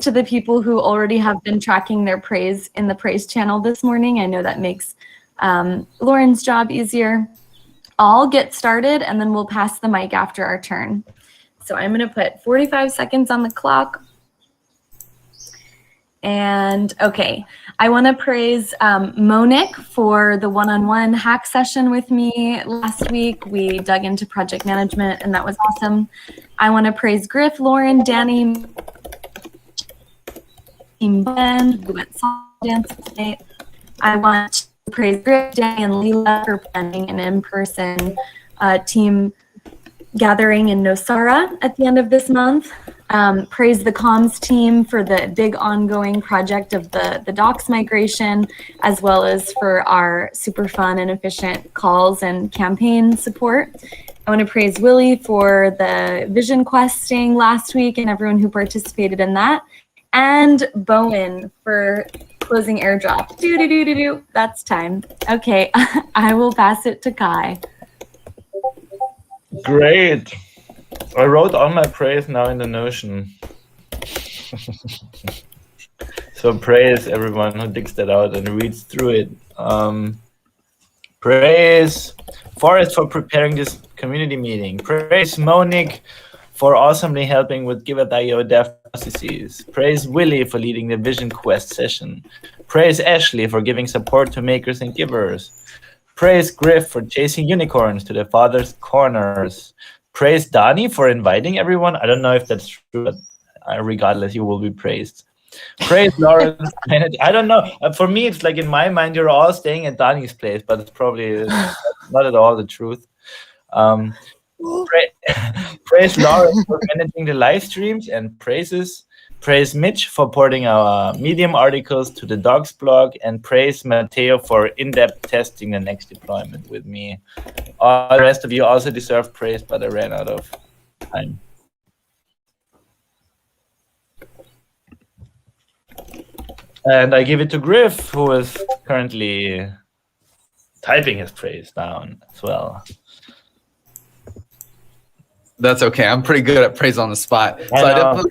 to the people who already have been tracking their praise in the praise channel this morning. I know that makes Lauren's job easier. I'll get started and then we'll pass the mic after our turn. So I'm going to put 45 seconds on the clock. And okay, I want to praise Monique for the one-on-one hack session with me last week. We dug into project management and that was awesome. I want to praise Griff, Lauren, Danny, Team Ben, who went song dance today. I want to praise Griff, Danny, and Leela for planning an in-person team gathering in Nosara at the end of this month. Praise the comms team for the big ongoing project of the docs migration, as well as for our super fun and efficient calls and campaign support. I want to praise Willie for the vision questing last week and everyone who participated in that. And Bowen for closing airdrop. Do. That's time. Okay, I will pass it to Kai. Great. I wrote all my praise now in the Notion. So praise everyone who digs that out and reads through it. Praise Forrest for preparing this community meeting. Praise Monique for awesomely helping with Giveth.io dev processes. Praise Willie for leading the Vision Quest session. Praise Ashley for giving support to makers and givers. Praise Griff for chasing unicorns to the father's corners. Praise Dani for inviting everyone. I don't know if that's true, but regardless, you will be praised. Praise Lawrence. I don't know. For me, it's like in my mind, you're all staying at Dani's place, but it's probably not at all the truth. Praise Lawrence for managing the live streams and praise Mitch for porting our Medium articles to the Docs blog, and praise Matteo for in-depth testing the next deployment with me. All the rest of you also deserve praise, but I ran out of time. And I give it to Griff, who is currently typing his praise down as well. That's okay. I'm pretty good at praise on the spot. I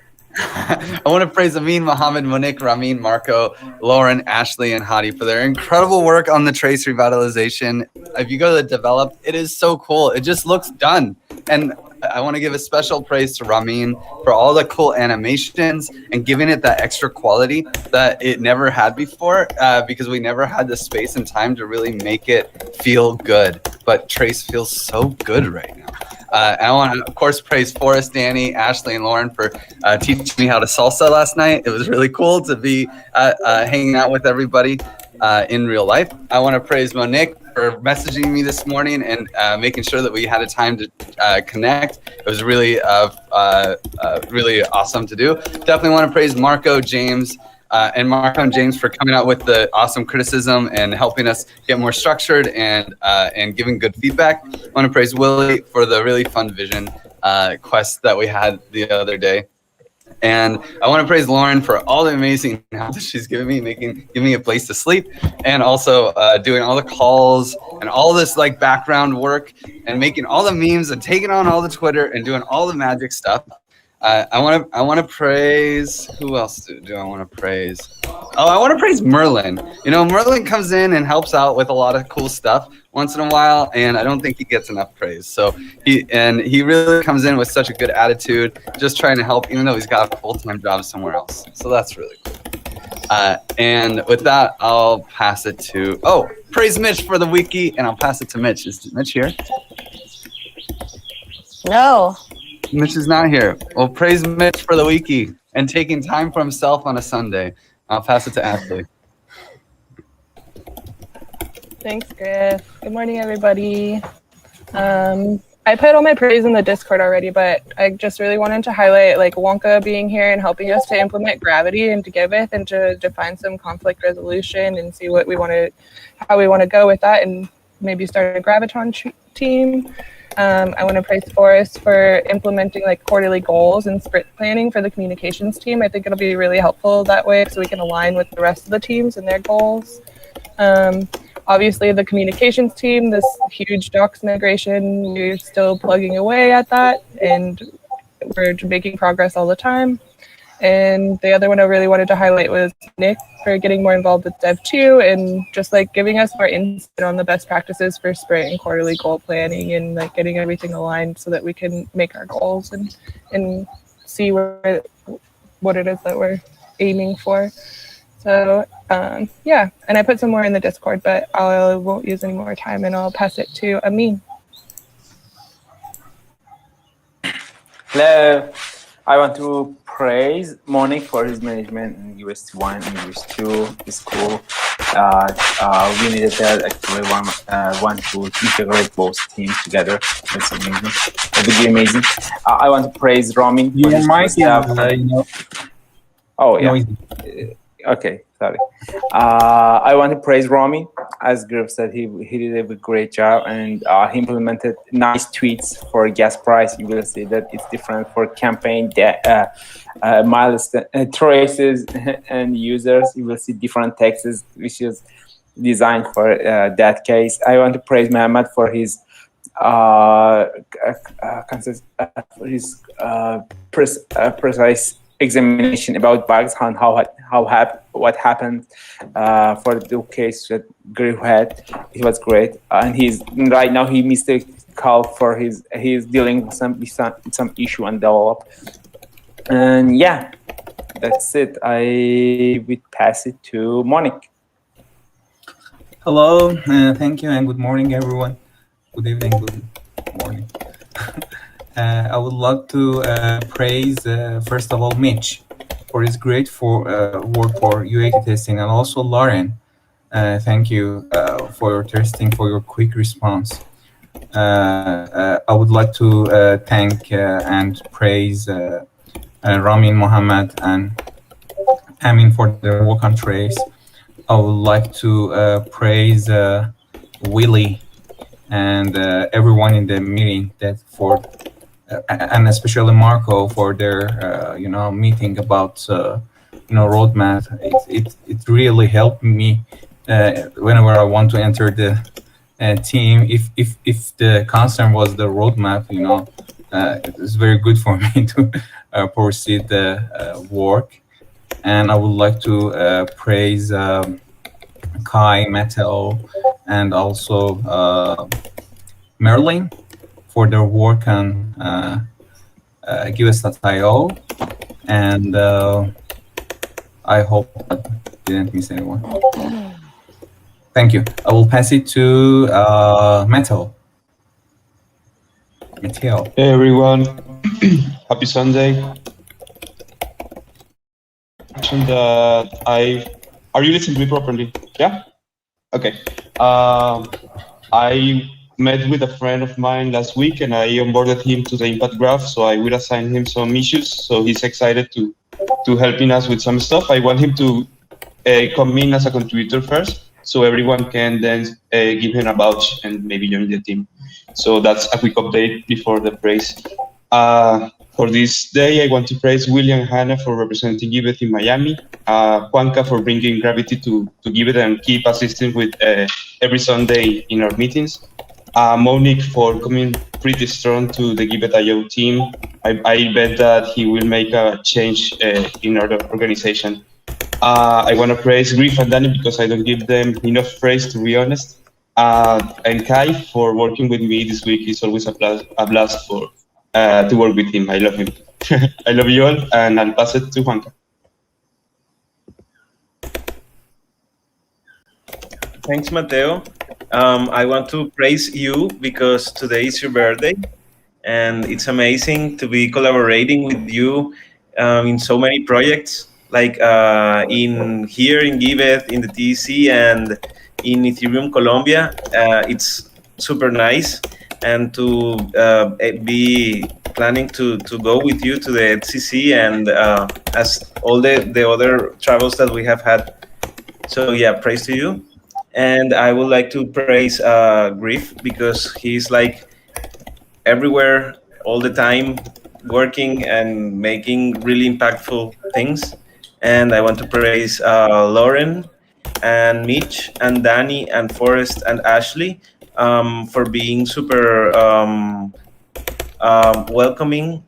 want to praise Amin, Mohammed, Monique, Ramin, Marco, Lauren, Ashley, and Hadi for their incredible work on the trace revitalization. If you go to the develop, it is so cool. It just looks done. And I want to give a special praise to Ramin for all the cool animations and giving it that extra quality that it never had before, because we never had the space and time to really make it feel good. But Trace feels so good right now. I want to, of course, praise Forrest, Danny, Ashley, and Lauren for teaching me how to salsa last night. It was really cool to be hanging out with everybody in real life. I want to praise Monique for messaging me this morning and making sure that we had a time to connect. It was really, really awesome to do. Definitely want to praise Marco, James, and Marco and James for coming out with the awesome criticism and helping us get more structured and giving good feedback. I want to praise Willie for the really fun vision quest that we had the other day. And I want to praise Lauren for all the amazing help that she's given me, giving me a place to sleep, and also doing all the calls and all this like background work and making all the memes and taking on all the Twitter and doing all the magic stuff. I want to praise, who else do I want to praise? Oh, I want to praise Merlin. You know, Merlin comes in and helps out with a lot of cool stuff once in a while, and I don't think he gets enough praise. So he really comes in with such a good attitude, just trying to help, even though he's got a full-time job somewhere else. So that's really cool. And with that, I'll pass it to, praise Mitch for the wiki, and I'll pass it to Mitch. Is Mitch here? No. Mitch is not here. Well, praise Mitch for the wiki and taking time for himself on a Sunday. I'll pass it to Ashley. Thanks, Griff. Good morning, everybody. I put all my praise in the Discord already, but I just really wanted to highlight like Wonka being here and helping us to implement gravity into Giveth and to define some conflict resolution and see what we want to, how we want to go with that, and maybe start a Graviton team. I want to praise Forrest for implementing like quarterly goals and sprint planning for the communications team. I think it'll be really helpful that way so we can align with the rest of the teams and their goals. Obviously, the communications team, this huge docs migration, we're still plugging away at that, and we're making progress all the time. And the other one I really wanted to highlight was Nick for getting more involved with Dev 2 and just like giving us more insight on the best practices for sprint and quarterly goal planning and like getting everything aligned so that we can make our goals and see what it is that we're aiming for. So yeah, and I put some more in the Discord, but I won't use any more time and I'll pass it to Amin. Hello. I want to praise Monique for his management in US 1 and US 2. It's cool. We needed that actually want to integrate both teams together. That's amazing. That would be amazing. I want to praise Romin. Your mic Oh yeah. noisy. Okay, sorry. I want to praise Romy. As Griff said, he did a great job, and he implemented nice tweets for gas price. You will see that it's different for campaign milestone traces and users. You will see different texts, which is designed for that case. I want to praise Mohammed for his precise examination about bugs and what happened for the case that Griff had. It was great, and he's right now he missed a call for he's dealing with some issue and develop. And yeah, that's it. I would pass it to Monique. Hello, thank you, and good morning, everyone. Good evening, good morning. I would like to praise, first of all, Mitch for his great work for UAT testing, and also Lauren. Thank you for your testing, for your quick response. I would like to thank and praise Ramin, Mohammed, and Amin for their work on Trace. I would like to praise Willie and everyone in the meeting that for. And especially Marco for their meeting about roadmap. It really helped me whenever I want to enter the team. If the concern was the roadmap, it was very good for me to proceed the work. And I would like to praise Kai, Mateo, and also Merlin for their work on Giveth.io, and I hope I didn't miss anyone. Thank you. I will pass it to Mateo. Hey everyone, happy Sunday. Are you listening to me properly? Yeah? Okay. I met with a friend of mine last week and I onboarded him to the impact graph, so I will assign him some issues. So he's excited to helping us with some stuff. I want him to come in as a contributor first, so everyone can then give him a vouch and maybe join the team. So that's a quick update before the praise. For this day, I want to praise William and Hannah for representing Giveth in Miami, Juanca for bringing gravity to Giveth and keep assisting with every Sunday in our meetings, Monique for coming pretty strong to the Giveth.io team. I bet that he will make a change in our organization. I want to praise Griff and Danny because I don't give them enough praise, to be honest. And Kai for working with me this week. It's always a blast to work with him. I love him. I love you all, and I'll pass it to Juanca. Thanks, Mateo. I want to praise you because today is your birthday, and it's amazing to be collaborating with you in so many projects, like here in Giveth, in the TEC, and in Ethereum Colombia. It's super nice, and to be planning to go with you to the HCC and as all the other travels that we have had. So yeah, praise to you. And I would like to praise Griff because he's like everywhere all the time, working and making really impactful things. And I want to praise Lauren and Mitch and Danny and Forrest and Ashley for being super welcoming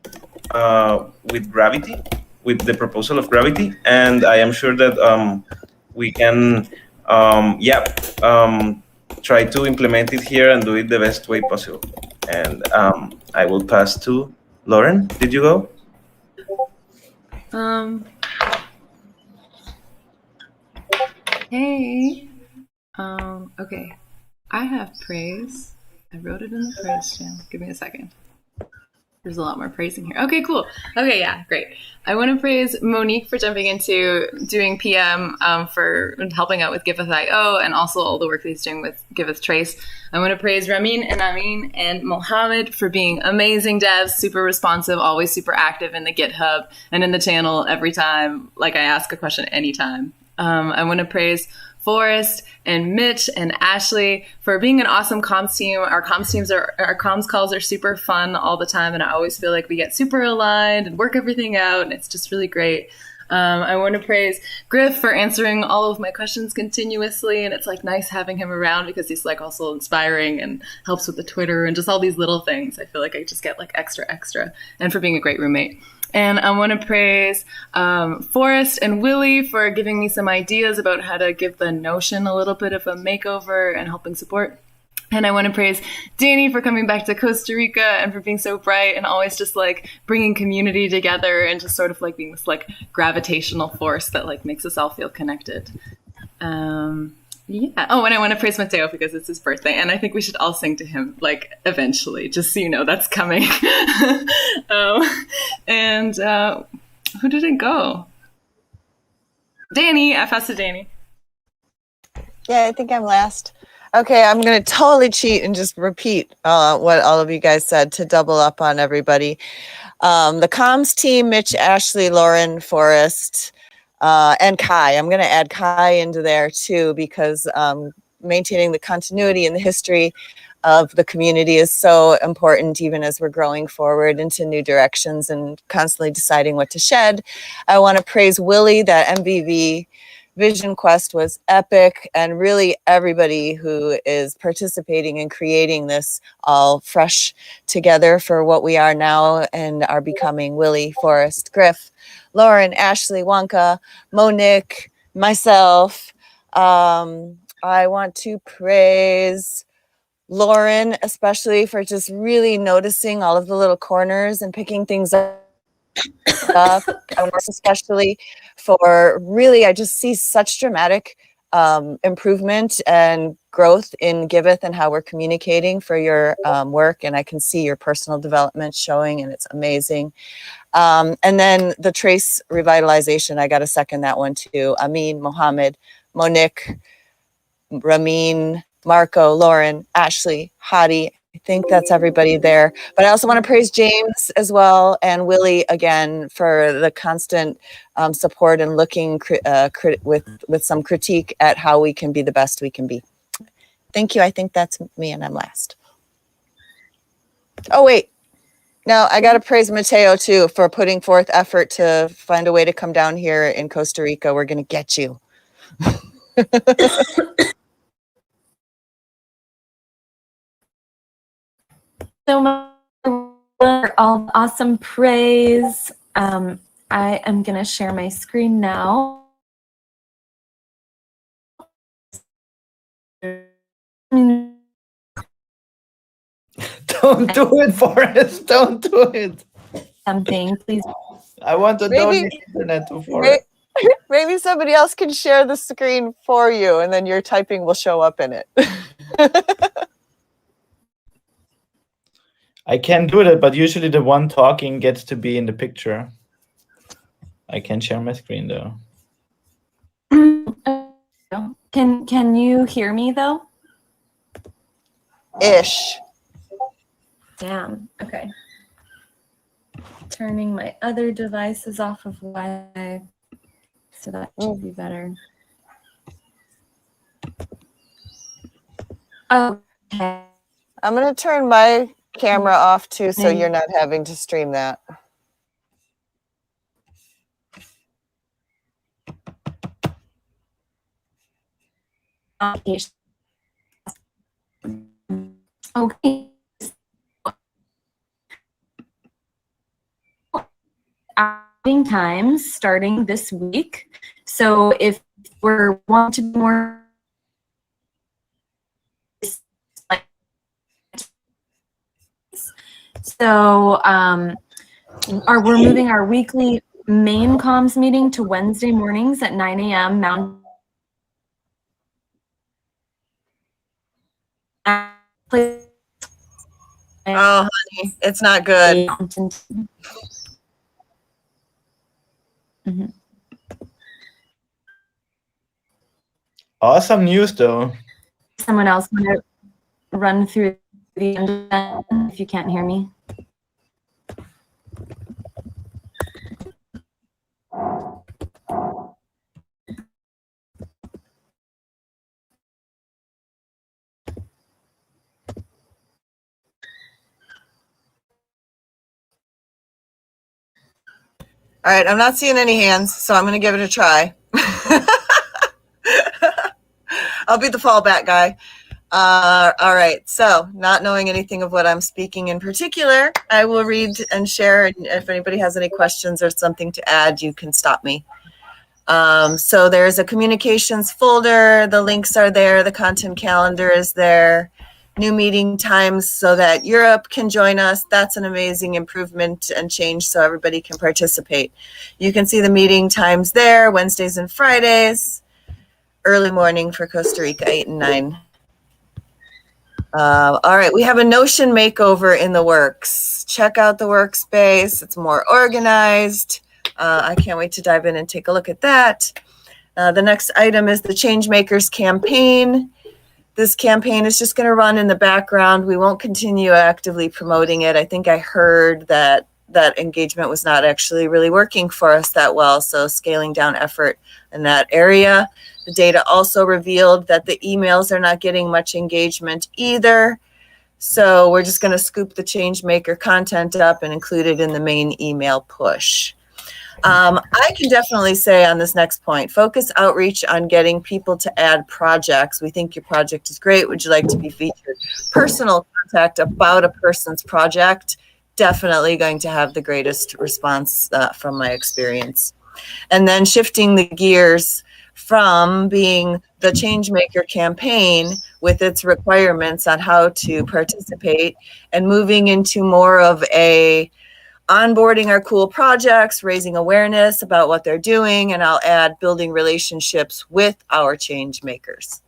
with gravity. with the proposal of gravity, and I am sure that we can, try to implement it here and do it the best way possible. And I will pass to Lauren. Did you go? Hey. Okay. I have praise. I wrote it in the praise channel. Give me a second. There's a lot more praising here. Okay, cool. Okay, yeah, great. I want to praise Monique for jumping into doing PM for helping out with Giveth.io and also all the work that he's doing with Giveth Trace. I want to praise Ramin and Amin and Mohammed for being amazing devs, super responsive, always super active in the GitHub and in the channel every time, like I ask a question anytime. I want to praise Forrest and Mitch and Ashley for being an awesome comms team. Our comms calls are super fun all the time, and I always feel like we get super aligned and work everything out, and it's just really great. I want to praise Griff for answering all of my questions continuously, and it's like nice having him around because he's like also inspiring and helps with the Twitter and just all these little things. I feel like I just get like extra, and for being a great roommate. And I want to praise Forrest and Willie for giving me some ideas about how to give the Notion a little bit of a makeover and helping support. And I want to praise Danny for coming back to Costa Rica and for being so bright and always just like bringing community together and just sort of like being this like gravitational force that like makes us all feel connected. Yeah. Oh, and I want to praise Mateo because it's his birthday, and I think we should all sing to him, like, eventually, just so you know that's coming. And who didn't go? Danny. I passed to Danny. Yeah, I think I'm last. Okay, I'm going to totally cheat and just repeat what all of you guys said to double up on everybody. The comms team, Mitch, Ashley, Lauren, Forrest, and Kai. I'm going to add Kai into there too because maintaining the continuity and the history of the community is so important even as we're growing forward into new directions and constantly deciding what to shed. I want to praise Willie. That MVV Vision Quest was epic, and really everybody who is participating in creating this all fresh together for what we are now and are becoming. Willie, Forrest, Griff, Lauren, Ashley, Wonka, Monique, myself. I want to praise Lauren, especially for just really noticing all of the little corners and picking things up. Especially for really, I just see such dramatic improvement and growth in Giveth and how we're communicating for your work. And I can see your personal development showing, and it's amazing. And then the trace revitalization, I got to second that one too. Amin, Mohammed, Monique, Ramin, Marco, Lauren, Ashley, Hadi. I think that's everybody there. But I also want to praise James as well and Willie again for the constant support and looking with some critique at how we can be the best we can be. Thank you. I think that's me, and I'm last. Oh, wait. No, I got to praise Mateo too for putting forth effort to find a way to come down here in Costa Rica. We're going to get you. So much for all awesome praise. I am going to share my screen now. Don't do it, Forrest. Don't do it. Something, please. I want to donate internet to Forrest. Maybe somebody else can share the screen for you, and then your typing will show up in it. I can do it, but usually the one talking gets to be in the picture. I can share my screen though. Can you hear me though? Ish. Damn. Okay. Turning my other devices off of Wi-Fi, so that should be better. Okay. I'm going to turn my camera off too, so you're not having to stream that. Okay. meeting times starting this week. So if we're wanting to be more we're moving our weekly main comms meeting to Wednesday mornings at 9 a.m. Mountain. Oh, honey, it's not good. Mhm. Awesome news, though. Someone else want to run through the agenda if you can't hear me? All right, I'm not seeing any hands, so I'm going to give it a try. I'll be the fallback guy. All right, so not knowing anything of what I'm speaking in particular, I will read and share. And if anybody has any questions or something to add, you can stop me. So there's a communications folder. The links are there. The content calendar is there. New meeting times so that Europe can join us. That's an amazing improvement and change so everybody can participate. You can see the meeting times there, Wednesdays and Fridays. Early morning for Costa Rica, 8 and 9. All right, we have a Notion makeover in the works. Check out the workspace. It's more organized. I can't wait to dive in and take a look at that. The next item is the Changemakers campaign. This campaign is just going to run in the background. We won't continue actively promoting it. I think I heard that engagement was not actually really working for us that well, so scaling down effort in that area. The data also revealed that the emails are not getting much engagement either. So we're just going to scoop the Changemaker content up and include it in the main email push. I can definitely say on this next point, focus outreach on getting people to add projects. We think your project is great. Would you like to be featured? Personal contact about a person's project, definitely going to have the greatest response from my experience. And then shifting the gears from being the Changemaker campaign with its requirements on how to participate and moving into more of a onboarding our cool projects, raising awareness about what they're doing, and I'll add building relationships with our change makers.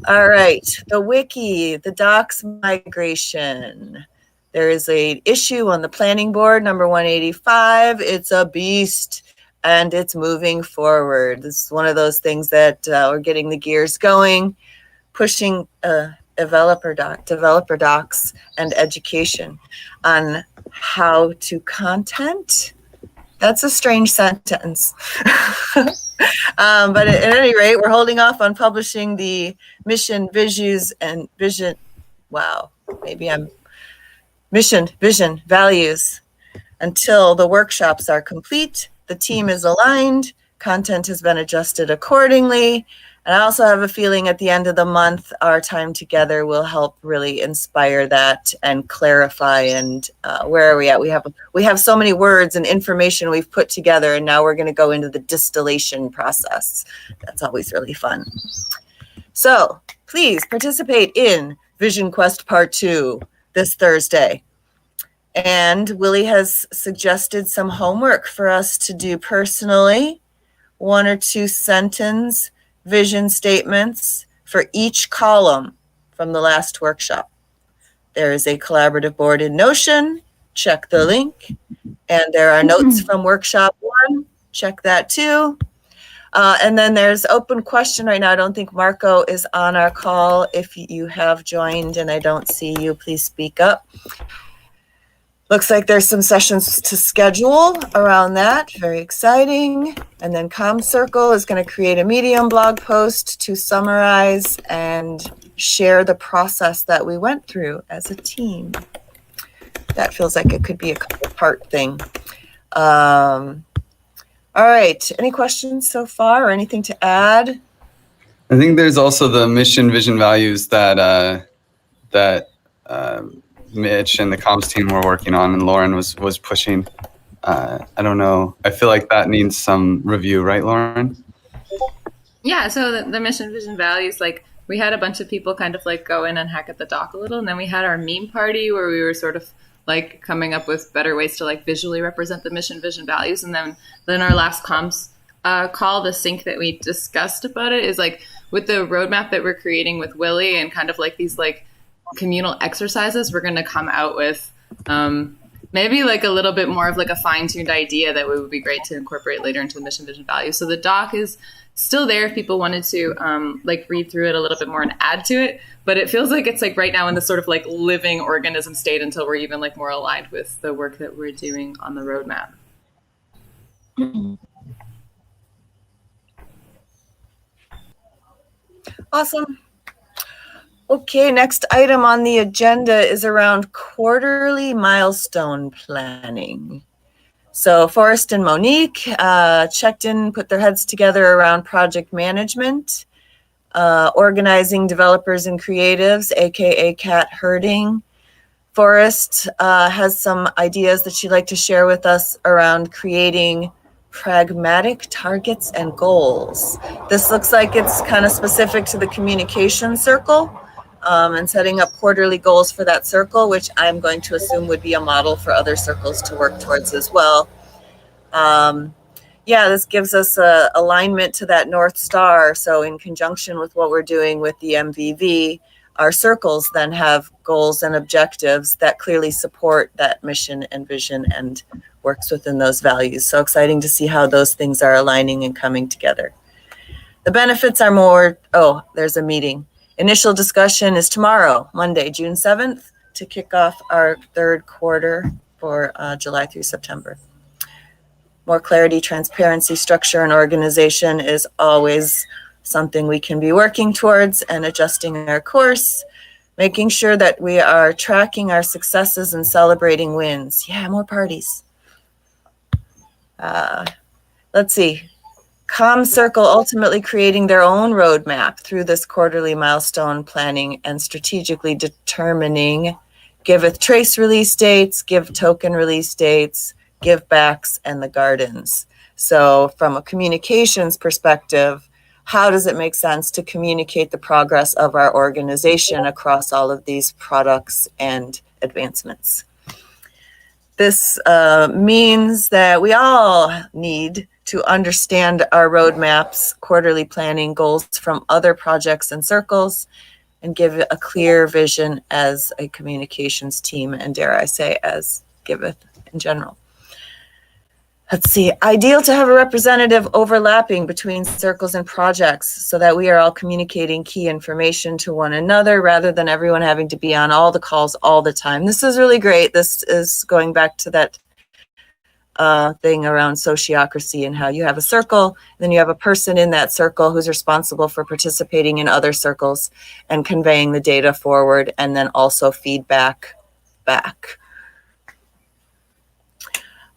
All right, the wiki, the docs migration. There is an issue on the planning board, number 185. It's a beast and it's moving forward. This is one of those things that we're getting the gears going, pushing developer docs and education on how to content. That's a strange sentence. But at any rate, we're holding off on publishing the mission, vision, values until the workshops are complete, the team is aligned, content has been adjusted accordingly. And I also have a feeling at the end of the month, our time together will help really inspire that and clarify. And where are we at? We have so many words and information we've put together, and now we're going to go into the distillation process. That's always really fun. So please participate in Vision Quest Part 2 this Thursday. And Willie has suggested some homework for us to do personally, 1 or 2 sentence vision statements for each column from the last workshop. There is a collaborative board in Notion. Check the link. And there are notes from workshop 1. Check that too. And then there's open question right now. I don't think Marco is on our call. If you have joined and I don't see you, please speak up. Looks like there's some sessions to schedule around that. Very exciting. And then ComCircle is going to create a Medium blog post to summarize and share the process that we went through as a team. That feels like it could be a couple-part thing. All right. Any questions so far or anything to add? I think there's also the mission, vision, values that Mitch and the comms team were working on, and Lauren was pushing. I don't know. I feel like that needs some review, right, Lauren? Yeah, so the mission, vision, values, like we had a bunch of people kind of like go in and hack at the doc a little, and then we had our meme party where we were sort of like coming up with better ways to like visually represent the mission, vision, values, and then our last comms call, the sync that we discussed about it is like with the roadmap that we're creating with Willie and kind of like these like communal exercises, we're going to come out with maybe like a little bit more of like a fine-tuned idea that would be great to incorporate later into the mission, vision, values. So the doc is still there if people wanted to like read through it a little bit more and add to it, but it feels like it's like right now in the sort of like living organism state until we're even like more aligned with the work that we're doing on the roadmap. Awesome. Okay, next item on the agenda is around quarterly milestone planning. So Forrest and Monique checked in, put their heads together around project management, organizing developers and creatives, aka cat herding. Forrest has some ideas that she'd like to share with us around creating pragmatic targets and goals. This looks like it's kind of specific to the communication circle, and setting up quarterly goals for that circle, which I'm going to assume would be a model for other circles to work towards as well. Yeah, this gives us a alignment to that North Star. So in conjunction with what we're doing with the MVV, our circles then have goals and objectives that clearly support that mission and vision and works within those values. So exciting to see how those things are aligning and coming together. The benefits are more, oh, there's a meeting. Initial discussion is tomorrow, Monday, June 7th, to kick off our third quarter for July through September. More clarity, transparency, structure, and organization is always something we can be working towards and adjusting our course, making sure that we are tracking our successes and celebrating wins. Yeah, more parties. Let's see. ComCircle ultimately creating their own roadmap through this quarterly milestone planning and strategically determining Giveth trace release dates, Give token release dates, Give backs, and the gardens. So from a communications perspective, how does it make sense to communicate the progress of our organization across all of these products and advancements? This means that we all need to understand our roadmaps, quarterly planning goals from other projects and circles, and give a clear vision as a communications team, and dare I say, as Giveth in general. Let's see, ideal to have a representative overlapping between circles and projects so that we are all communicating key information to one another rather than everyone having to be on all the calls all the time. This is really great. This is going back to that thing around sociocracy and how you have a circle, then you have a person in that circle who's responsible for participating in other circles and conveying the data forward, and then also feedback back.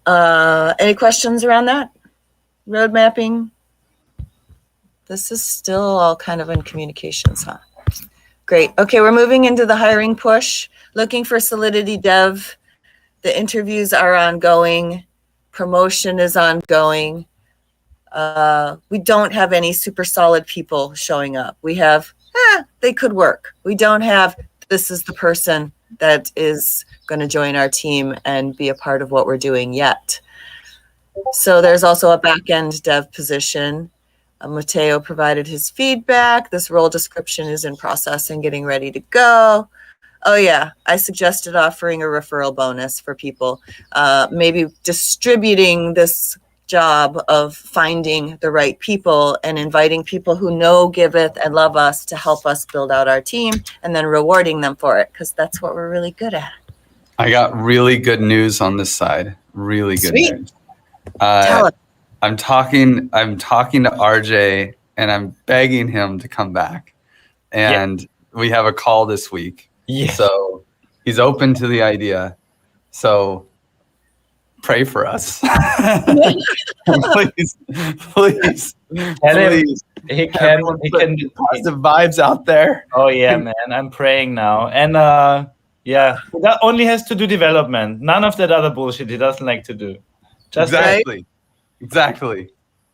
Any questions around that? Road mapping? This is still all kind of in communications, huh? Great. Okay, we're moving into the hiring push. Looking for Solidity Dev. The interviews are ongoing. Promotion is ongoing. We don't have any super solid people showing up. We have, they could work. We don't have, this is the person that is going to join our team and be a part of what we're doing yet. So there's also a back-end dev position. Mateo provided his feedback. This role description is in process and getting ready to go. Oh yeah, I suggested offering a referral bonus for people. Maybe distributing this job of finding the right people and inviting people who know Giveth and love us to help us build out our team, and then rewarding them for it, because that's what we're really good at. I got really good news on this side. Really good Sweet. news. Tell us. I'm talking to RJ and I'm begging him to come back. And we have a call this week. Yeah. So he's open to the idea. So pray for us. please. He can positive vibes out there. Oh yeah, man. I'm praying now. And Yeah, that only has to do development. None of that other bullshit he doesn't like to do. Just Exactly. Exactly.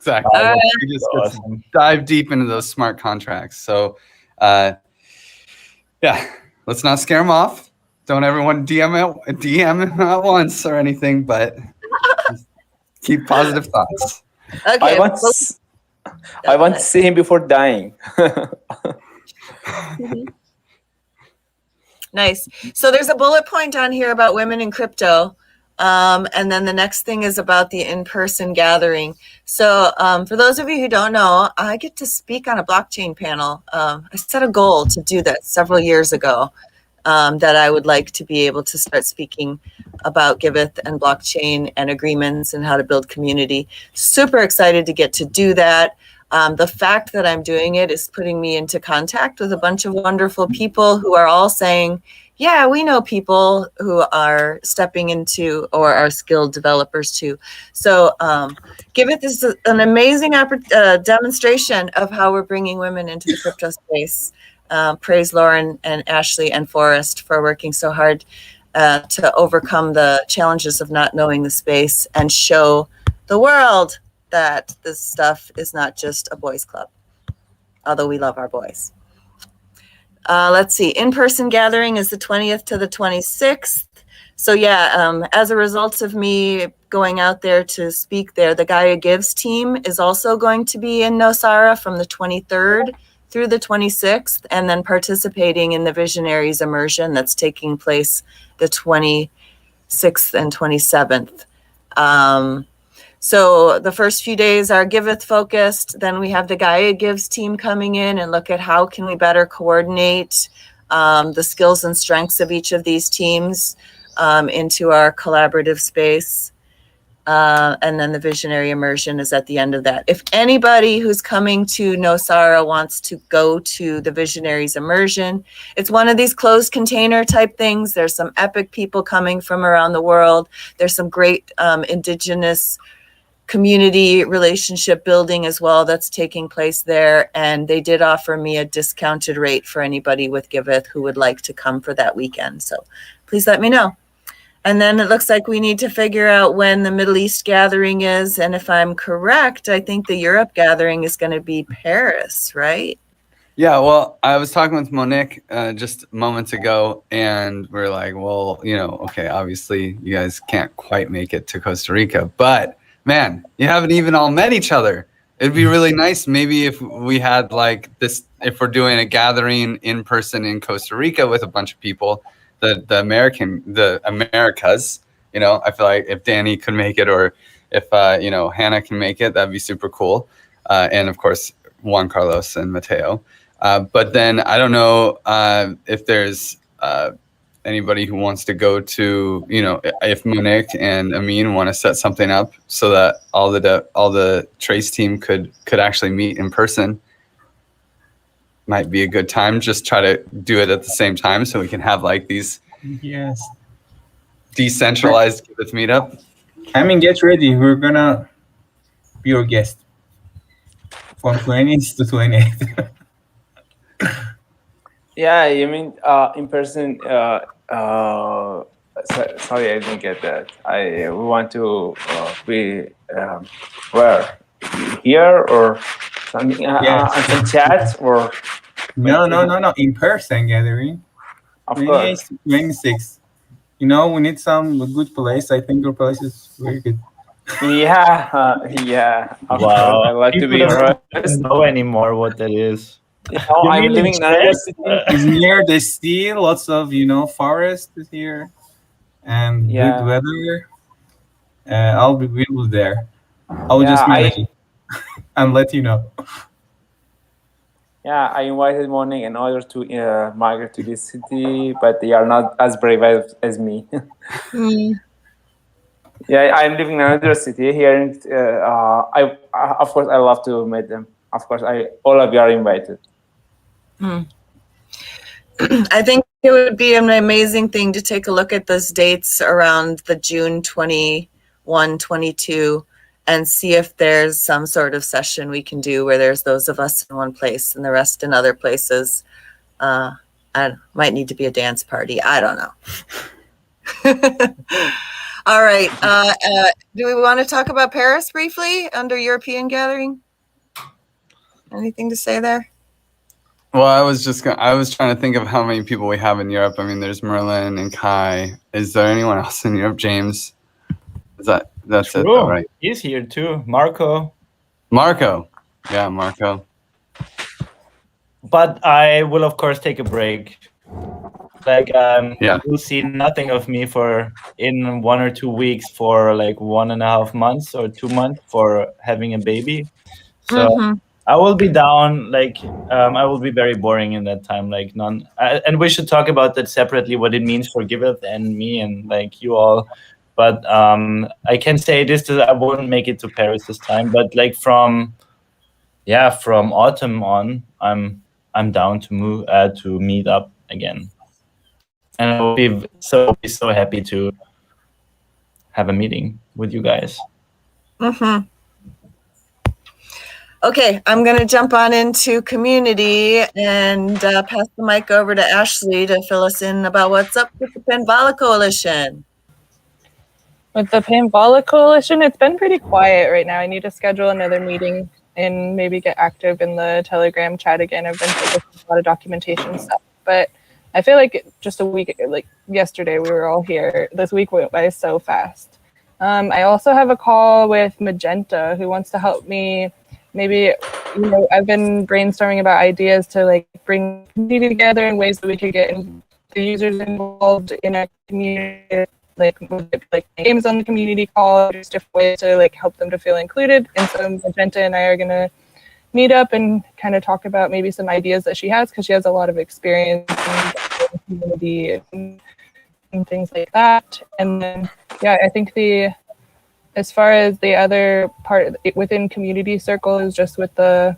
All right. We just get to dive deep into those smart contracts. So, yeah, let's not scare them off. Don't everyone DM him at once or anything, but just keep positive thoughts. Okay. I want to see him before dying. Nice. So there's a bullet point on here about women in crypto. And then the next thing is about the in-person gathering. So for those of you who don't know, I get to speak on a blockchain panel. I set a goal to do that several years ago, that I would like to be able to start speaking about Giveth and blockchain and agreements and how to build community. Super excited to get to do that. The fact that I'm doing it is putting me into contact with a bunch of wonderful people who are all saying, yeah, we know people who are stepping into or are skilled developers too. So Giveth is an amazing demonstration of how we're bringing women into the crypto space. Praise Lauren and Ashley and Forrest for working so hard to overcome the challenges of not knowing the space and show the world that this stuff is not just a boys' club, although we love our boys. Let's see, in-person gathering is the 20th to the 26th. So yeah, as a result of me going out there to speak there, the Gaia Gives team is also going to be in Nosara from the 23rd through the 26th, and then participating in the Visionaries Immersion that's taking place the 26th and 27th. So the first few days are Giveth focused. Then we have the Gaia Gives team coming in and look at how can we better coordinate the skills and strengths of each of these teams into our collaborative space. And then the Visionary Immersion is at the end of that. If anybody who's coming to Nosara wants to go to the Visionaries Immersion, it's one of these closed container type things. There's some epic people coming from around the world. There's some great indigenous community relationship building as well that's taking place there. And they did offer me a discounted rate for anybody with Giveth who would like to come for that weekend. So please let me know. And then it looks like we need to figure out when the Middle East gathering is. And if I'm correct, I think the Europe gathering is going to be Paris, right? Yeah, well, I was talking with Monique just moments ago, and we're like, well, okay, obviously you guys can't quite make it to Costa Rica, but man, you haven't even all met each other. It'd be really nice maybe if we had like this, if we're doing a gathering in person in Costa Rica with a bunch of people, the Americas, I feel like if Danny could make it, or if, Hannah can make it, that'd be super cool. And of course, Juan Carlos and Mateo. But then I don't know if there's anybody who wants to go to, if Monique and Amin want to set something up so that all the Trace team could actually meet in person. Might be a good time. Just try to do it at the same time so we can have like these decentralized Giveth meetup. I mean, get ready. We're gonna be your guest from 20th to 28th. Yeah, you mean in person? Sorry, I didn't get that. We want to be where? Here or something? Yes. On some chat or? No. In person gathering. Of course. 26. We need some good place. I think your place is very good. Yeah. Of course, I like to be here. I don't know anymore what that is. I'm living in another city. It's near the sea. Lots of forest is here, and good weather. I'll be there. I'll just be ready and let you know. Yeah, I invited Monique and others to migrate to this city, but they are not as brave as me. Yeah, I'm living in another city here. Of course, I love to meet them. Of course, all of you are invited. I think it would be an amazing thing to take a look at those dates around the June 21, 22 and see if there's some sort of session we can do where there's those of us in one place and the rest in other places. I Might need to be a dance party. I don't know. All right. Do we want to talk about Paris briefly under European gathering? Anything to say there? Well, I was trying to think of how many people we have in Europe. I mean, there's Merlin and Kai. Is there anyone else in Europe, James? That's it, though, right? He's here too. Marco. Yeah, Marco. But I will, of course, take a break. Like, you'll see nothing of me in 1 or 2 weeks for like 1.5 months or 2 months for having a baby. So I will be down. Like, I will be very boring in that time. Like, and we should talk about that separately, what it means for Giveth and me and like you all. But I can say this: I won't make it to Paris this time. But like from autumn on, I'm down to move to meet up again. And I will be so happy to have a meeting with you guys. Okay, I'm going to jump on into community and pass the mic over to Ashley to fill us in about what's up with the Panvala Coalition. With the Panvala Coalition, it's been pretty quiet right now. I need to schedule another meeting and maybe get active in the Telegram chat again. I've been focused on a lot of documentation stuff, but I feel like just a week, like yesterday, we were all here. This week went by so fast. I also have a call with Magenta who wants to help me. Maybe, I've been brainstorming about ideas to like bring community together in ways that we could get the users involved in a community, like games on the community call, just different ways to like help them to feel included. And so Magenta and I are going to meet up and kind of talk about maybe some ideas that she has, because she has a lot of experience in the community and things like that. And then, I think as far as the other part within community circle is just with the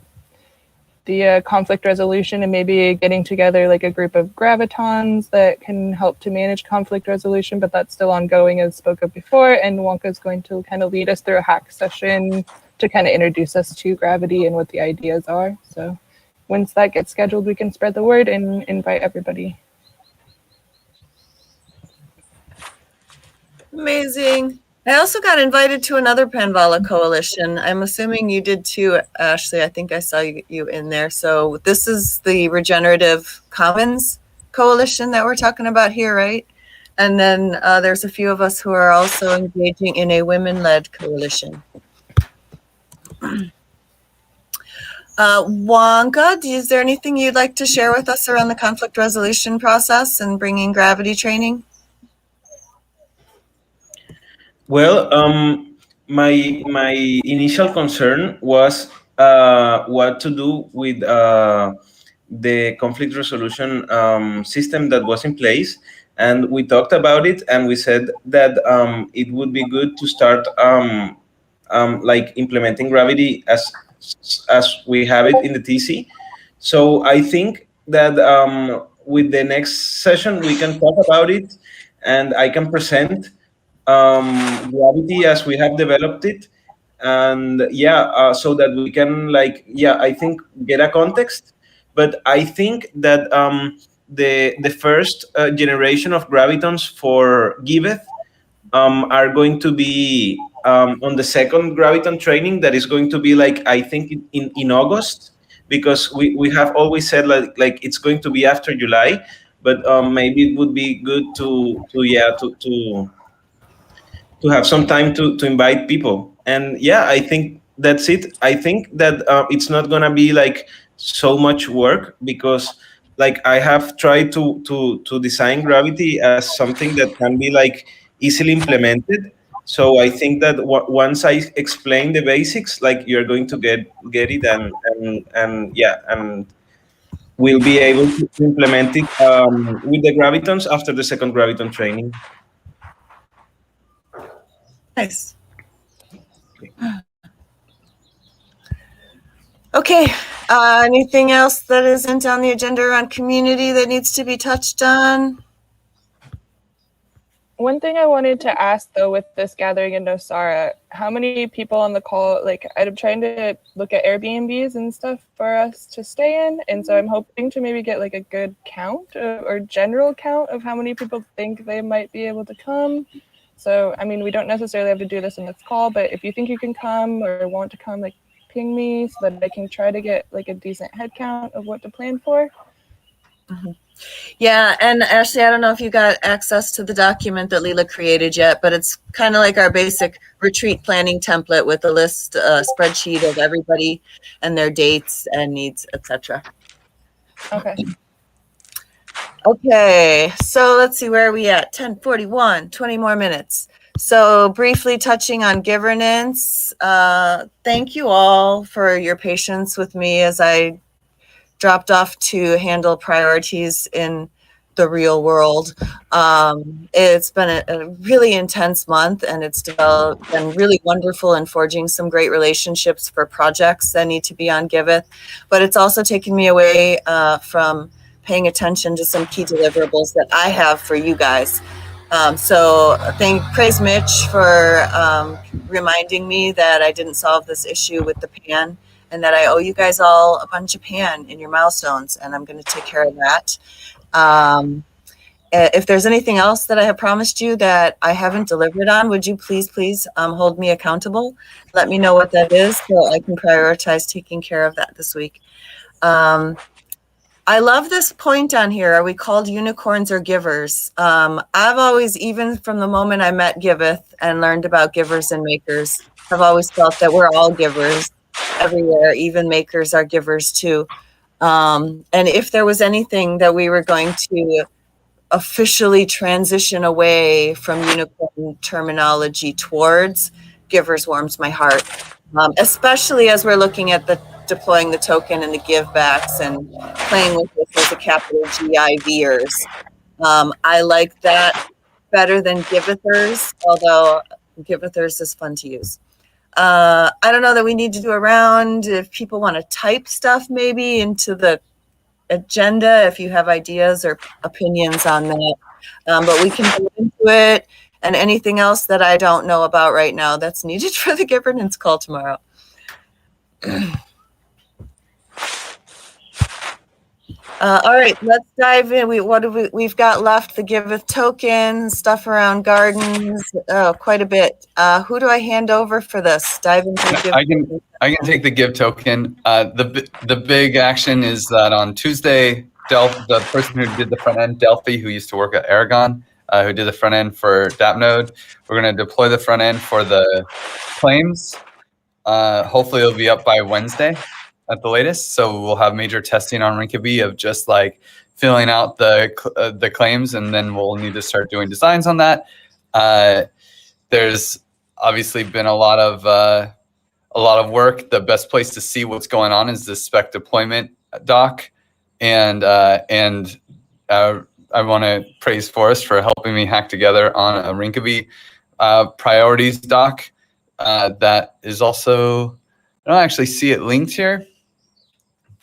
conflict resolution and maybe getting together like a group of gravitons that can help to manage conflict resolution, but that's still ongoing as spoke of before. And Wonka's going to kind of lead us through a hack session to kind of introduce us to gravity and what the ideas are. So once that gets scheduled, we can spread the word and invite everybody. Amazing. I also got invited to another Panvala Coalition. I'm assuming you did too, Ashley. I think I saw you in there. So this is the Regenerative Commons Coalition that we're talking about here, right? And then there's a few of us who are also engaging in a women-led coalition. Wonka, is there anything you'd like to share with us around the conflict resolution process and bringing gravity training? Well, my initial concern was what to do with the conflict resolution system that was in place, and we talked about it, and we said that it would be good to start like implementing gravity as we have it in the TC. So I think that with the next session we can talk about it, and I can present gravity as we have developed it, and so that we can I think get a context. But I think that the first generation of gravitons for Giveth are going to be on the second graviton training that is going to be I think in August, because we have always said like it's going to be after July, but maybe it would be good to have some time to invite people. And I think that's it. I think that it's not gonna be so much work, because I have tried to design gravity as something that can be easily implemented. So I think that once I explain the basics, you're going to get it, and we'll be able to implement it with the gravitons after the second graviton training. Nice. Okay. Anything else that isn't on the agenda around community that needs to be touched on? One thing I wanted to ask though with this gathering in Nosara, how many people on the call, like I'm trying to look at Airbnbs and stuff for us to stay in. And so I'm hoping to maybe get like a good count or general count of how many people think they might be able to come. So, I mean, we don't necessarily have to do this in this call, but if you think you can come or want to come, like ping me so that I can try to get like a decent head count of what to plan for. Mhm. Yeah, and Ashley, I don't know if you got access to the document that Leela created yet, but it's kind of like our basic retreat planning template with a list, spreadsheet of everybody and their dates and needs, etc. Okay. Okay, so let's see, where are we at? 10:41, 20 more minutes. So briefly touching on governance, thank you all for your patience with me as I dropped off to handle priorities in the real world. It's been a really intense month, and it's been really wonderful in forging some great relationships for projects that need to be on Giveth. But it's also taken me away from paying attention to some key deliverables that I have for you guys. So praise Mitch for reminding me that I didn't solve this issue with the pan, and that I owe you guys all a bunch of pan in your milestones, and I'm going to take care of that. If there's anything else that I have promised you that I haven't delivered on, would you please hold me accountable? Let me know what that is so I can prioritize taking care of that this week. I love this point on here. Are we called unicorns or givers? I've always, even from the moment I met Giveth and learned about givers and makers, I've always felt that we're all givers everywhere. Even makers are givers too. And if there was anything that we were going to officially transition away from unicorn terminology towards, givers warms my heart, especially as we're looking at the deploying the token and the give backs and playing with this as a capital GIVers. I like that better than Givethers, although Givethers is fun to use. I don't know that we need to do a round. If people want to type stuff maybe into the agenda, if you have ideas or opinions on that, but we can go into it, and anything else that I don't know about right now that's needed for the governance call tomorrow. All right, let's dive in. We've got left? The Giveth token, stuff around gardens, quite a bit. Who do I hand over for this? Dive into the Give. I can take the give token. The big action is that on Tuesday, the person who did the front end, Delphi, who used to work at Aragon, who did the front end for DAppNode, we're going to deploy the front end for the claims. Hopefully it'll be up by Wednesday at the latest. So we'll have major testing on Rinkeby of just like filling out the claims, and then we'll need to start doing designs on that. There's obviously been a lot of work. The best place to see what's going on is the spec deployment doc, and I want to praise Forrest for helping me hack together on a Rinkeby priorities doc. That is also, I don't actually see it linked here,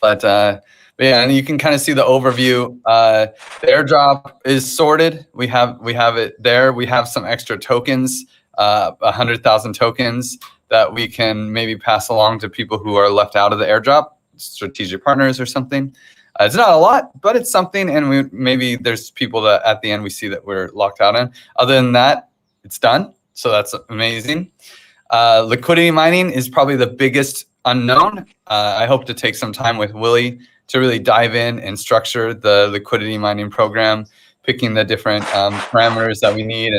but yeah, and you can kind of see the overview. The airdrop is sorted. We have it there. We have some extra tokens, 100,000 tokens that we can maybe pass along to people who are left out of the airdrop, strategic partners or something. It's not a lot, but it's something, and maybe there's people that at the end we see that we're locked out in. Other than that, it's done. So that's amazing. Liquidity mining is probably the biggest unknown. I hope to take some time with Willie to really dive in and structure the liquidity mining program, picking the different parameters that we need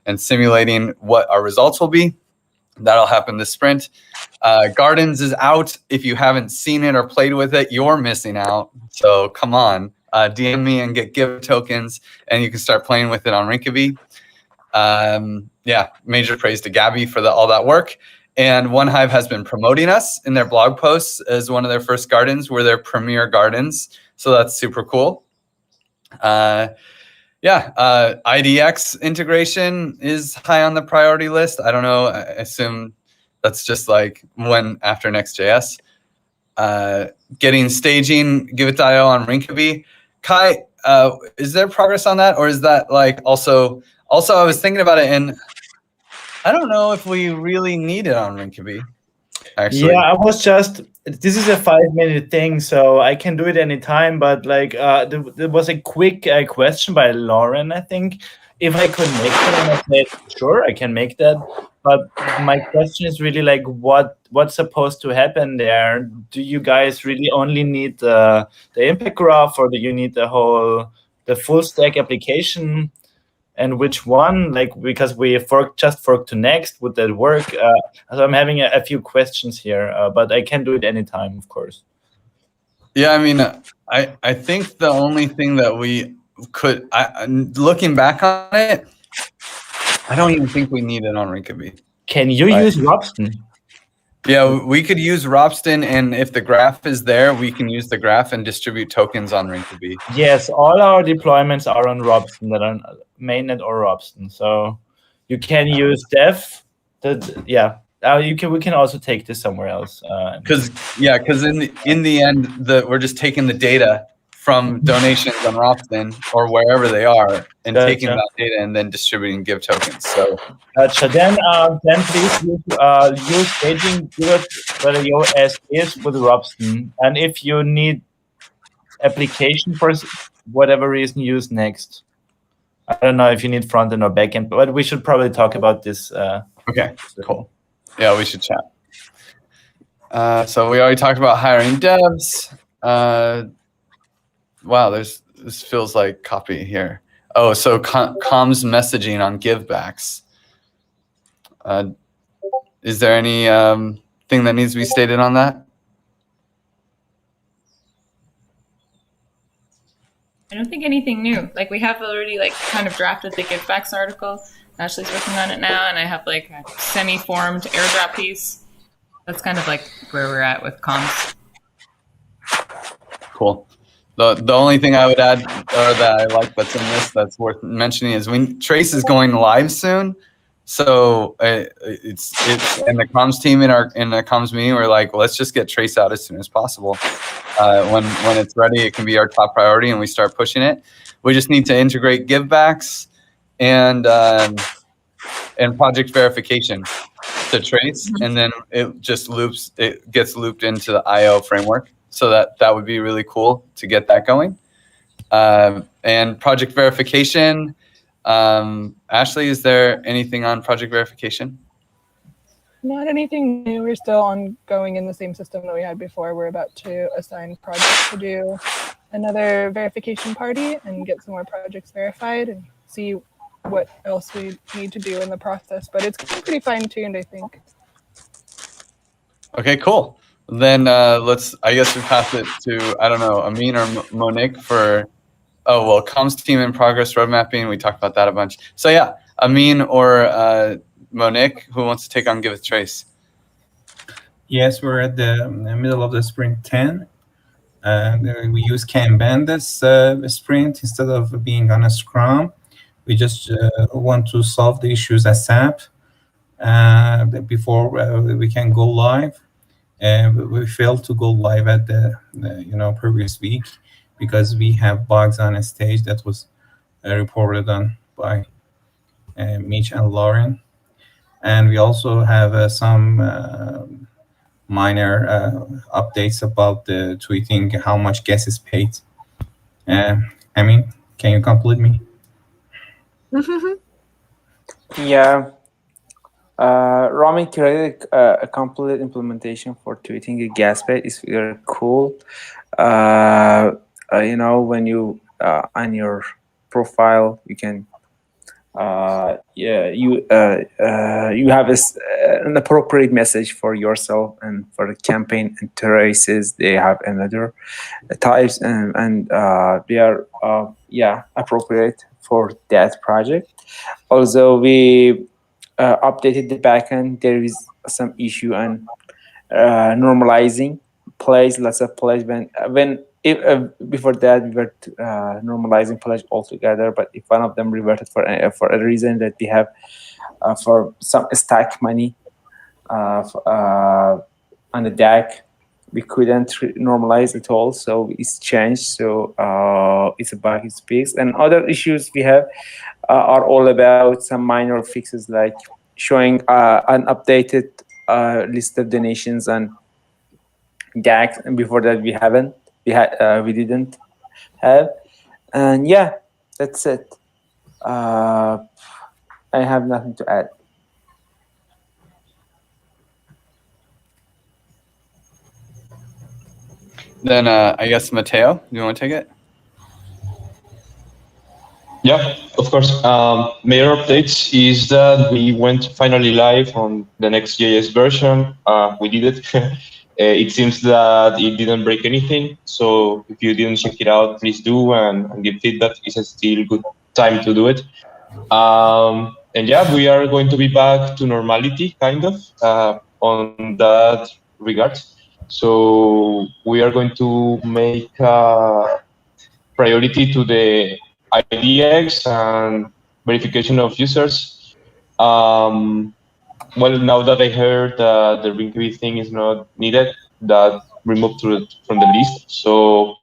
and simulating what our results will be. That'll happen this sprint. Gardens is out. If you haven't seen it or played with it, you're missing out. So come on, DM me and get give tokens, and you can start playing with it on Rinkeby. Yeah, major praise to Gabby for all that work. And OneHive has been promoting us in their blog posts as one of their first gardens. We're their premier gardens, so that's super cool. Yeah, IDX integration is high on the priority list. I don't know. I assume that's just like after Next.js. Getting staging Giveth.io on Rinkeby. Kai, is there progress on that, or is that like also Also, I was thinking about it, and I don't know if we really need it on Rinkeby. Actually, Yeah, I was just. This is a 5-minute thing, so I can do it anytime. But like, there was a quick question by Lauren, I think, if I could make it, and I said, sure, I can make that. But my question is really like, what's supposed to happen there? Do you guys really only need the impact graph, or do you need the full stack application? And which one? Like, because we just forked to next, would that work? So I'm having a few questions here, but I can do it anytime, of course. yeah, I mean, I think the only thing that we could, looking back on it, I don't even think we need it on Rinkeby. Can you use Robston? Yeah, we could use Robston, and if the graph is there, we can use the graph and distribute tokens on Rinkeby. Yes, all our deployments are on Robston, that are mainnet or Robston. So you can use Dev. We can also take this somewhere else. Because in the end, we're just taking the data from donations on Robston or wherever they are, and taking that data and then distributing Give tokens. So then please use staging whether your S is with Robston, and if you need application for whatever reason, use Next. I don't know if you need front end or back end, but we should probably talk about this. Okay, cool. Yeah, we should chat. So we already talked about hiring devs. Wow, this feels like copy here. Oh, so comms messaging on givebacks. Is there any thing that needs to be stated on that? I don't think anything new. Like, we have already like kind of drafted the givebacks article. Ashley's working on it now, and I have like a semi-formed airdrop piece. That's kind of like where we're at with comms. Cool. The only thing I would add, or that I like that's in this that's worth mentioning, is Trace is going live soon. So it's and the comms team in the comms meeting, we're like, well, let's just get Trace out as soon as possible. When it's ready, it can be our top priority, and we start pushing it. We just need to integrate givebacks and project verification to Trace, and then it gets looped into the IO framework. So that would be really cool to get that going. And project verification. Ashley, is there anything on project verification? Not anything new. We're still ongoing in the same system that we had before. We're about to assign projects to do another verification party and get some more projects verified and see what else we need to do in the process. But it's pretty fine-tuned, I think. Okay, cool. Then I guess we pass it to, I don't know, Amin or Monique for, comms team in progress, road mapping. We talked about that a bunch. So yeah, Amin or Monique, who wants to take on Giveth Trace? Yes, we're at the middle of the sprint 10. We use Kanban this sprint instead of being on a Scrum. We just want to solve the issues ASAP before we can go live. We failed to go live at the previous week because we have bugs on a stage that was reported on by Mitch and Lauren. And we also have some minor updates about the tweeting how much gas is paid. I mean, can you complete me? Yeah. Rami created a complete implementation for tweeting a gas pay. It's very cool. When you on your profile, you can you have an appropriate message for yourself and for the campaign, and Traces they have another types, and they are appropriate for that project. Also, we updated the backend. There is some issue on normalizing plays, lots of plays. Before that we were normalizing plays altogether, but if one of them reverted for a reason that we have for some stack money on the DAC, we couldn't normalize at all, so it's changed. So it's a bug, it's fixed. And other issues we have are all about some minor fixes, like showing an updated list of donations and gags, and before that we didn't have. And yeah, that's it. I have nothing to add. Then I guess Mateo, you want to take it? Yeah, of course. Major updates is that we went finally live on the Next.js version. We did it. It seems that it didn't break anything. So if you didn't check it out, please do and give feedback. It's a still good time to do it. And yeah, we are going to be back to normality, kind of, on that regard. So we are going to make priority to the IDX and verification of users. Well, now that I heard the Rinkeby thing is not needed, that removed from the list. So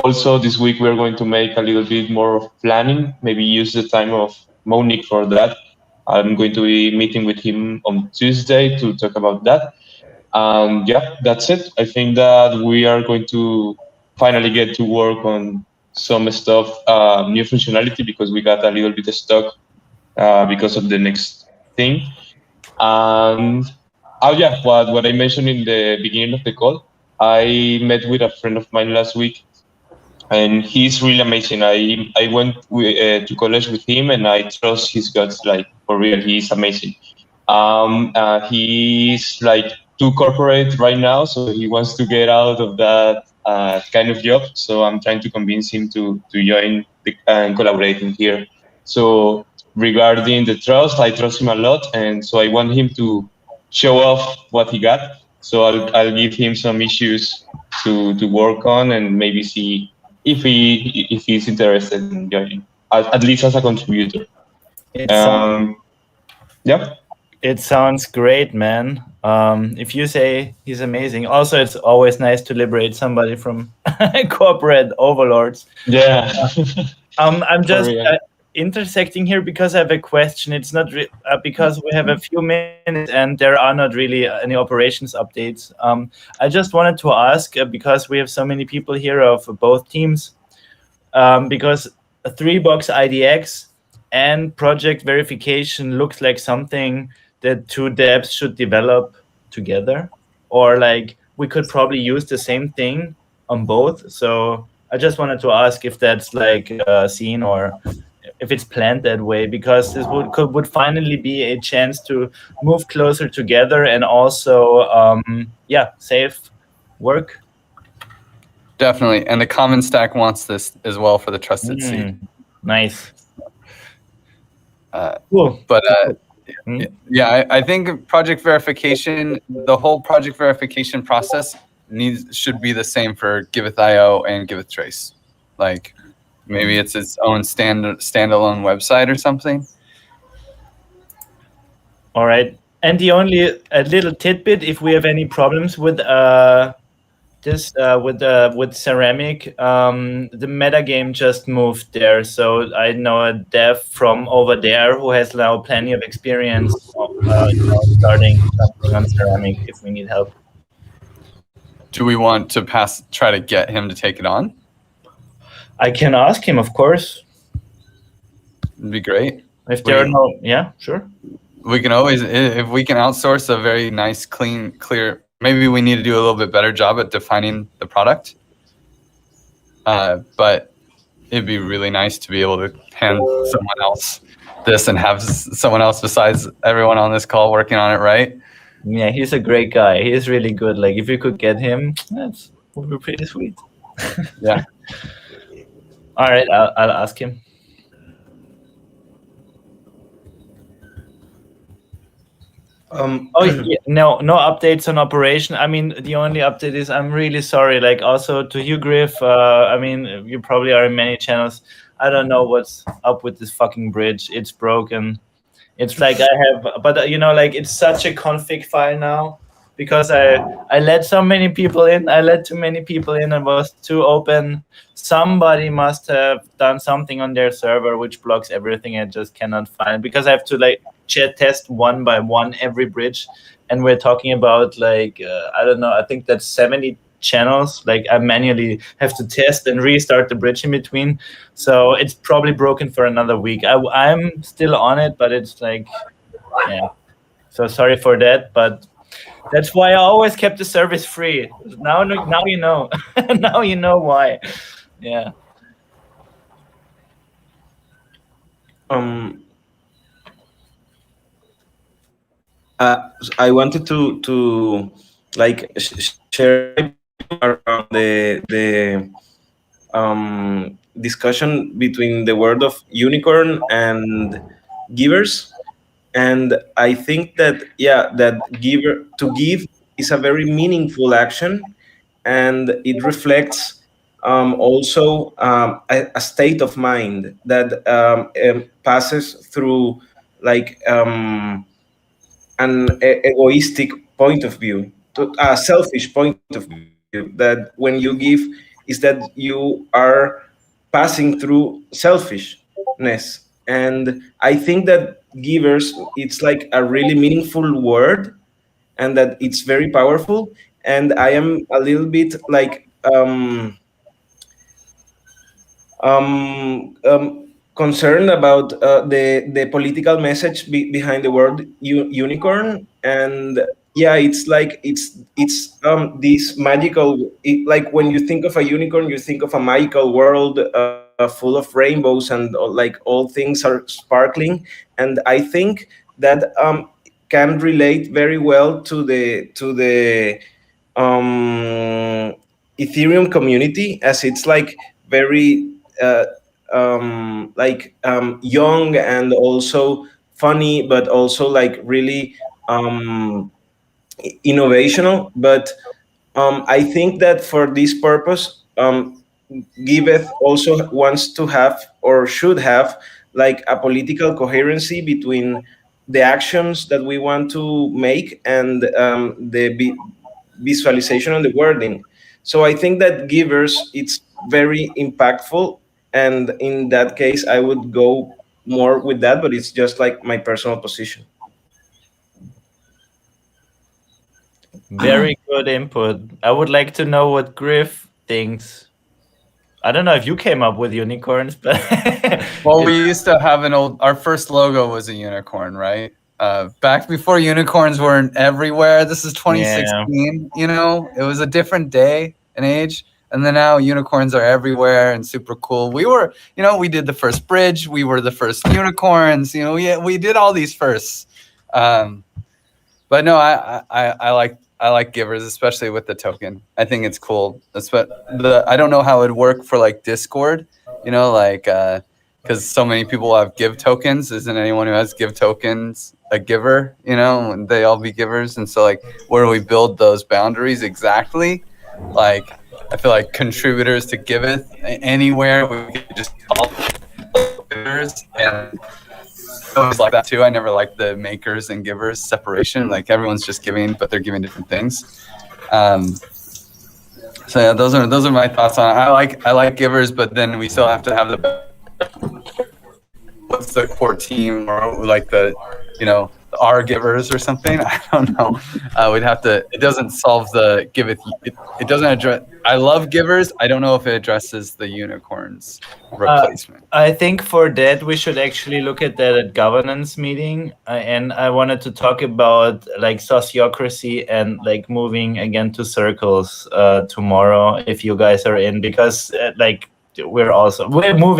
also this week we're going to make a little bit more of planning, maybe use the time of Monique for that. I'm going to be meeting with him on Tuesday to talk about that. And yeah, that's it. I think that we are going to finally get to work on some stuff, new functionality, because we got a little bit stuck because of the next thing. And oh yeah, what I mentioned in the beginning of the call, I met with a friend of mine last week, and he's really amazing. I went to college with him, and I trust his guts, like, for real. He's amazing. He's like too corporate right now, so he wants to get out of that kind of job. So I'm trying to convince him to join and collaborating here. So regarding the trust, I trust him a lot, and so I want him to show off what he got. So I'll give him some issues to work on, and maybe see if he's interested in joining, at least as a contributor. Yeah. It sounds great, man. If you say he's amazing. Also, it's always nice to liberate somebody from corporate overlords. Yeah. I'm just intersecting here because I have a question. It's not because we have a few minutes and there are not really any operations updates. I just wanted to ask, because we have so many people here of both teams, because a 3-box IDX and project verification looks like something that 2 devs should develop together, or like we could probably use the same thing on both. So I just wanted to ask if that's like seen or if it's planned that way, because this would finally be a chance to move closer together and also save work. Definitely, and the Common Stack wants this as well for the trusted seed. Nice. Cool. But yeah, I think project verification, the whole project verification process should be the same for Giveth.io and Giveth Trace. Like maybe it's its own standalone website or something. All right. And the only little tidbit, if we have any problems with with ceramic, the metagame just moved there. So I know a dev from over there who has now plenty of experience starting something on ceramic if we need help. Do we want to try to get him to take it on? I can ask him, of course. It'd be great. If there are no, yeah, sure. We can always, if we can outsource a very nice, clean, clear. Maybe we need to do a little bit better job at defining the product. But it'd be really nice to be able to hand someone else this and have someone else besides everyone on this call working on it, right? Yeah, he's a great guy. He's really good. Like if you could get him, that would be pretty sweet. Yeah. All right, I'll ask him. No updates on operation. I mean, the only update is I'm really sorry. Like also to you, Griff. I mean, you probably are in many channels. I don't know what's up with this fucking bridge. It's broken. It's like I have, but like it's such a config file now because I let so many people in. I let too many people in and was too open. Somebody must have done something on their server which blocks everything. I just cannot find, because I have to like chat test one by one every bridge, and we're talking about like I don't know. I think that's 70 channels. Like I manually have to test and restart the bridge in between. So it's probably broken for another week. I'm still on it, but it's like, yeah. So sorry for that, but that's why I always kept the service free. Now you know. Now you know why. Yeah. I wanted to like share around the discussion between the word of unicorn and givers, and I think that that to give is a very meaningful action, and it reflects also a state of mind that passes through like an egoistic point of view, to a selfish point of view, that when you give is that you are passing through selfishness. And I think that givers, it's like a really meaningful word, and that it's very powerful. And I am a little bit like concerned about the political message behind the word unicorn. And yeah, it's like it's this magical, like when you think of a unicorn, you think of a magical world full of rainbows, and like all things are sparkling. And I think that can relate very well to the Ethereum community, as it's like very young and also funny, but also like really innovational. But I think that for this purpose, Giveth also wants to have, or should have, like a political coherency between the actions that we want to make and the visualization and the wording. So I think that givers, it's very impactful, and in that case I would go more with that, but it's just like my personal position. Very good input. I would like to know what Griff thinks. I don't know if you came up with unicorns, but well, we used to have our first logo was a unicorn, right? Back before unicorns weren't everywhere. This is 2016, you know, it was a different day and age. And then now unicorns are everywhere and super cool. We were, you know, we did the first bridge. We were the first unicorns, you know, we did all these firsts. But no, I like givers, especially with the token. I think it's cool. I don't know how it'd work for like Discord, you know, like, because so many people have give tokens. Isn't anyone who has give tokens a giver, you know, and they all be givers? And so like, where do we build those boundaries exactly? Like, I feel like contributors to Giveth, anywhere we could just call givers. And I always like that too. I never liked the makers and givers separation. Like everyone's just giving, but they're giving different things. So yeah, those are my thoughts on it. I like givers, but then we still have to have what's the core team, or like the, you know, our givers or something. I don't know. We'd have to. It doesn't solve the Giveth. It doesn't address. I love givers. I don't know if it addresses the unicorns replacement. I think for that we should actually look at that at governance meeting. And I wanted to talk about like sociocracy and like moving again to circles tomorrow, if you guys are in, because like we're moving